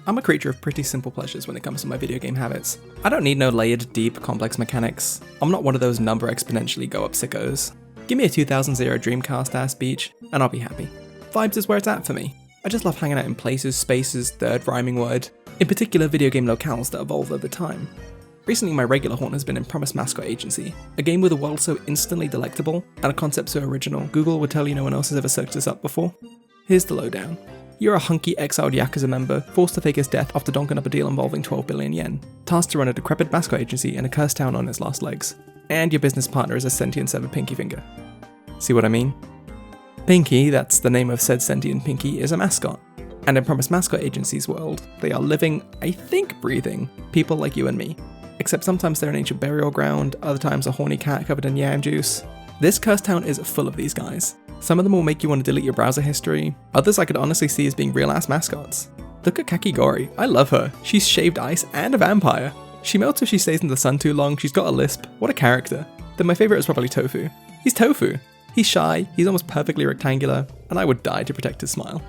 I'm a creature of pretty simple pleasures when it comes to my video game habits. I don't need no layered, deep, complex mechanics. I'm not one of those number exponentially go up sickos. Give me a 2000 Dreamcast ass beach, and I'll be happy. Vibes is where it's at for me. I just love hanging out in places, spaces, third rhyming word, in particular video game locales that evolve over time. Recently my regular haunt has been in Promise Mascot Agency, a game with a world so instantly delectable, and a concept so original, Google would tell you no one else has ever searched this up before. Here's the lowdown. You're a hunky exiled Yakuza member, forced to fake his death after donking up a deal involving 12 billion yen, tasked to run a decrepit mascot agency in a cursed town on its last legs. And your business partner is a sentient severed pinky finger. See what I mean? Pinky, that's the name of said sentient pinky, is a mascot. And in Promise Mascot Agency's world, they are living, I think breathing, people like you and me. Except sometimes they're an ancient burial ground, other times a horny cat covered in yam juice. This cursed town is full of these guys. Some of them will make you want to delete your browser history, others I could honestly see as being real ass mascots. Look at Kakigori, I love her. She's shaved ice and a vampire. She melts if she stays in the sun too long, she's got a lisp, what a character. Then my favourite is probably Tofu. He's Tofu. He's shy, he's almost perfectly rectangular, and I would die to protect his smile.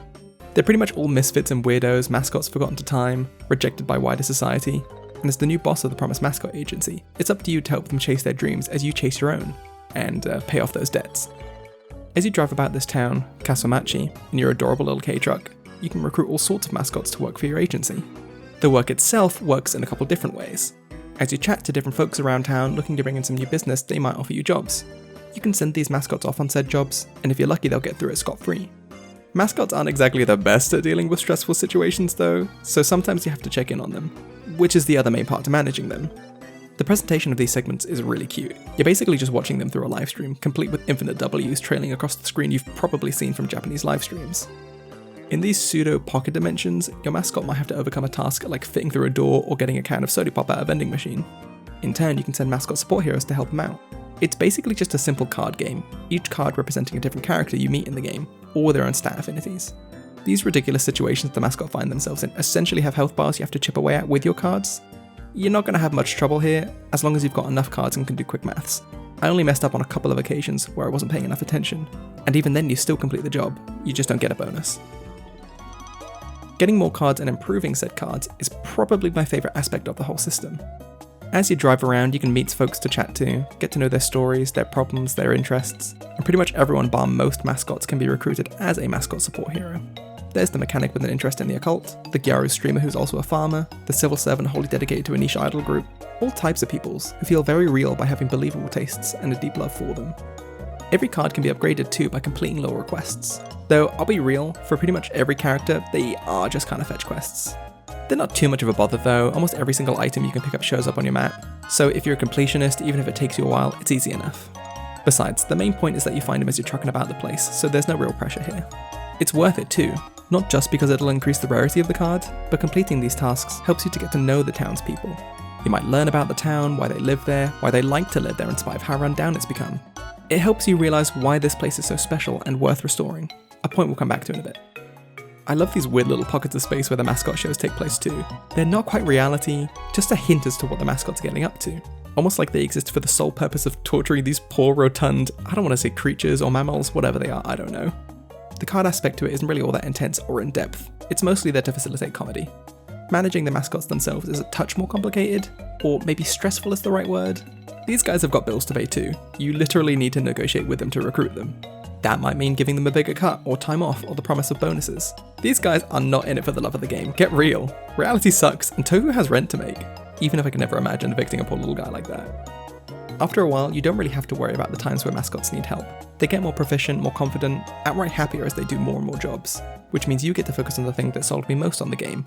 They're pretty much all misfits and weirdos, mascots forgotten to time, rejected by wider society. And as the new boss of the Promise Mascot Agency, it's up to you to help them chase their dreams as you chase your own, and pay off those debts. As you drive about this town, Kasumachi, in your adorable little K-truck, you can recruit all sorts of mascots to work for your agency. The work itself works in a couple different ways. As you chat to different folks around town looking to bring in some new business, they might offer you jobs. You can send these mascots off on said jobs, and if you're lucky they'll get through it scot-free. Mascots aren't exactly the best at dealing with stressful situations though, so sometimes you have to check in on them, which is the other main part to managing them. The presentation of these segments is really cute. You're basically just watching them through a livestream, complete with infinite W's trailing across the screen you've probably seen from Japanese livestreams. In these pseudo-pocket dimensions, your mascot might have to overcome a task like fitting through a door or getting a can of soda pop out of a vending machine. In turn, you can send mascot support heroes to help them out. It's basically just a simple card game, each card representing a different character you meet in the game, or with their own stat affinities. These ridiculous situations the mascot find themselves in essentially have health bars you have to chip away at with your cards. You're not going to have much trouble here, as long as you've got enough cards and can do quick maths. I only messed up on a couple of occasions where I wasn't paying enough attention, and even then you still complete the job, you just don't get a bonus. Getting more cards and improving said cards is probably my favourite aspect of the whole system. As you drive around, you can meet folks to chat to, get to know their stories, their problems, their interests, and pretty much everyone bar most mascots can be recruited as a mascot support hero. There's the mechanic with an interest in the occult, the Gyaru streamer who's also a farmer, the civil servant wholly dedicated to a niche idol group, all types of peoples who feel very real by having believable tastes and a deep love for them. Every card can be upgraded too by completing lore requests, though I'll be real, for pretty much every character, they are just kind of fetch quests. They're not too much of a bother though, almost every single item you can pick up shows up on your map, so if you're a completionist, even if it takes you a while, it's easy enough. Besides, the main point is that you find them as you're trucking about the place, so there's no real pressure here. It's worth it too, not just because it'll increase the rarity of the card, but completing these tasks helps you to get to know the townspeople. You might learn about the town, why they live there, why they like to live there in spite of how run down it's become. It helps you realise why this place is so special and worth restoring, a point we'll come back to in a bit. I love these weird little pockets of space where the mascot shows take place too. They're not quite reality, just a hint as to what the mascot's getting up to. Almost like they exist for the sole purpose of torturing these poor rotund, I don't want to say creatures or mammals, whatever they are, I don't know. The card aspect to it isn't really all that intense or in depth, it's mostly there to facilitate comedy. Managing the mascots themselves is a touch more complicated, or maybe stressful is the right word. These guys have got bills to pay too, you literally need to negotiate with them to recruit them. That might mean giving them a bigger cut, or time off, or the promise of bonuses. These guys are not in it for the love of the game, get real. Reality sucks, and Tofu has rent to make, even if I could never imagine evicting a poor little guy like that. After a while, you don't really have to worry about the times where mascots need help. They get more proficient, more confident, outright happier as they do more and more jobs, which means you get to focus on the thing that sold me most on the game.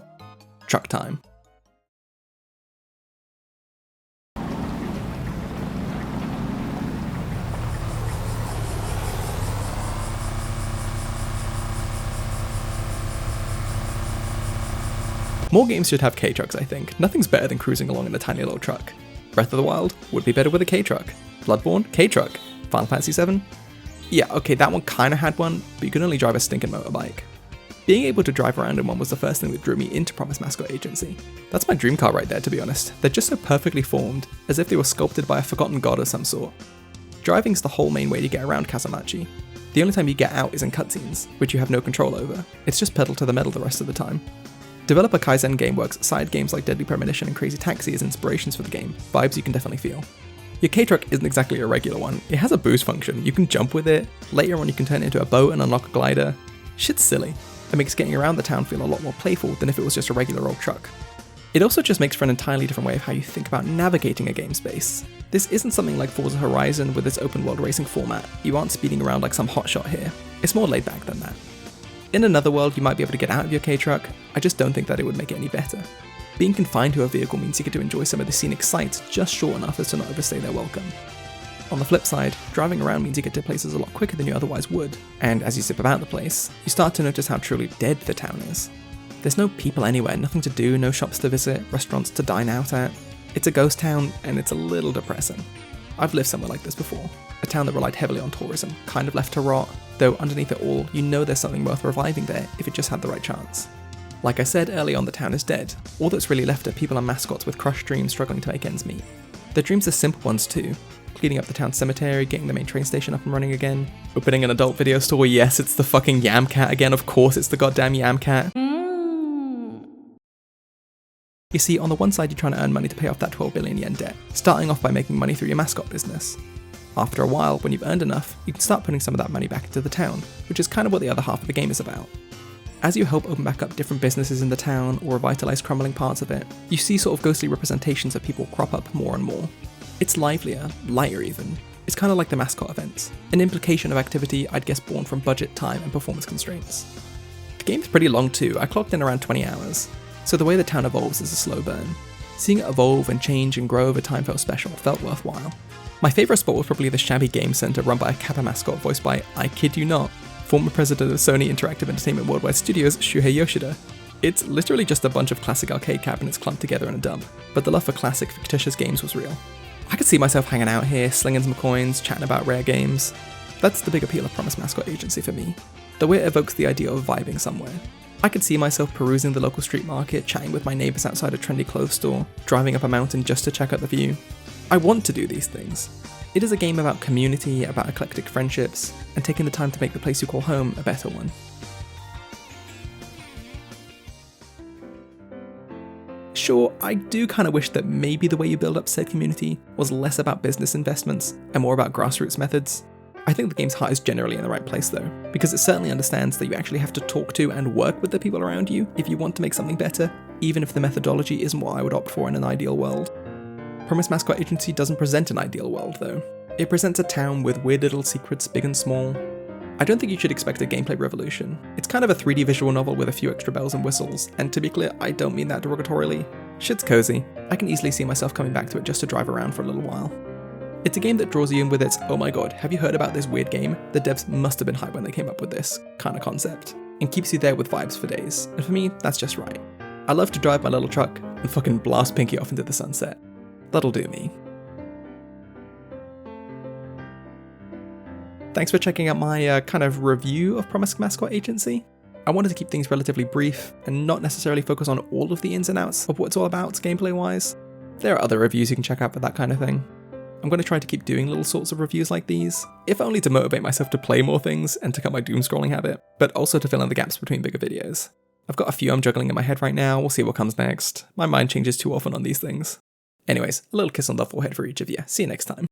Truck time. More games should have K-trucks, I think. Nothing's better than cruising along in a tiny little truck. Breath of the Wild would be better with a K-truck. Bloodborne, K-truck. Final Fantasy VII? Yeah, okay, that one kinda had one, but you could only drive a stinking motorbike. Being able to drive around in one was the first thing that drew me into Promise Mascot Agency. That's my dream car right there, to be honest. They're just so perfectly formed, as if they were sculpted by a forgotten god of some sort. Driving's the whole main way to get around Kasumachi. The only time you get out is in cutscenes, which you have no control over. It's just pedal to the metal the rest of the time. Developer Kaizen Gameworks cited games like Deadly Premonition and Crazy Taxi as inspirations for the game, vibes you can definitely feel. Your K-Truck isn't exactly a regular one, it has a boost function, you can jump with it, later on you can turn it into a boat and unlock a glider. Shit's silly. It makes getting around the town feel a lot more playful than if it was just a regular old truck. It also just makes for an entirely different way of how you think about navigating a game space. This isn't something like Forza Horizon with its open world racing format, you aren't speeding around like some hotshot here, it's more laid back than that. In another world you might be able to get out of your K-Truck, I just don't think that it would make it any better. Being confined to a vehicle means you get to enjoy some of the scenic sights just short enough as to not overstay their welcome. On the flip side, driving around means you get to places a lot quicker than you otherwise would, and as you zip about the place, you start to notice how truly dead the town is. There's no people anywhere, nothing to do, no shops to visit, restaurants to dine out at. It's a ghost town, and it's a little depressing. I've lived somewhere like this before, a town that relied heavily on tourism, kind of left to rot, though underneath it all, you know there's something worth reviving there if it just had the right chance. Like I said early on, the town is dead. All that's really left are people and mascots with crushed dreams struggling to make ends meet. Their dreams are simple ones too. Cleaning up the town cemetery, getting the main train station up and running again, opening an adult video store, yes, it's the fucking Yam Cat again, of course it's the goddamn Yam Cat. You see, on the one side you're trying to earn money to pay off that 12 billion yen debt, starting off by making money through your mascot business. After a while, when you've earned enough, you can start putting some of that money back into the town, which is kind of what the other half of the game is about. As you help open back up different businesses in the town or revitalize crumbling parts of it, you see sort of ghostly representations of people crop up more and more. It's livelier, lighter even. It's kind of like the mascot events, an implication of activity I'd guess born from budget, time, and performance constraints. The game's pretty long too, I clocked in around 20 hours, so the way the town evolves is a slow burn. Seeing it evolve and change and grow over time felt special, felt worthwhile. My favourite spot was probably the shabby game centre run by a Kappa mascot voiced by, I kid you not, former president of Sony Interactive Entertainment Worldwide Studios, Shuhei Yoshida. It's literally just a bunch of classic arcade cabinets clumped together in a dump, but the love for classic fictitious games was real. I could see myself hanging out here, slinging some coins, chatting about rare games. That's the big appeal of Promise Mascot Agency for me, the way it evokes the idea of vibing somewhere. I could see myself perusing the local street market, chatting with my neighbours outside a trendy clothes store, driving up a mountain just to check out the view. I want to do these things. It is a game about community, about eclectic friendships, and taking the time to make the place you call home a better one. Sure, I do kind of wish that maybe the way you build up said community was less about business investments and more about grassroots methods. I think the game's heart is generally in the right place though, because it certainly understands that you actually have to talk to and work with the people around you if you want to make something better, even if the methodology isn't what I would opt for in an ideal world. Promise Mascot Agency doesn't present an ideal world though. It presents a town with weird little secrets, big and small. I don't think you should expect a gameplay revolution. It's kind of a 3D visual novel with a few extra bells and whistles, and to be clear, I don't mean that derogatorily. Shit's cozy. I can easily see myself coming back to it just to drive around for a little while. It's a game that draws you in with its, oh my god, have you heard about this weird game? The devs must have been hyped when they came up with this kind of concept, and keeps you there with vibes for days, and for me, that's just right. I love to drive my little truck and fucking blast Pinky off into the sunset. That'll do me. Thanks for checking out my kind of review of Promise Mascot Agency. I wanted to keep things relatively brief and not necessarily focus on all of the ins and outs of what it's all about gameplay wise. There are other reviews you can check out for that kind of thing. I'm going to try to keep doing little sorts of reviews like these, if only to motivate myself to play more things and to cut my doom scrolling habit, but also to fill in the gaps between bigger videos. I've got a few I'm juggling in my head right now, we'll see what comes next. My mind changes too often on these things. Anyways, a little kiss on the forehead for each of you. See you next time.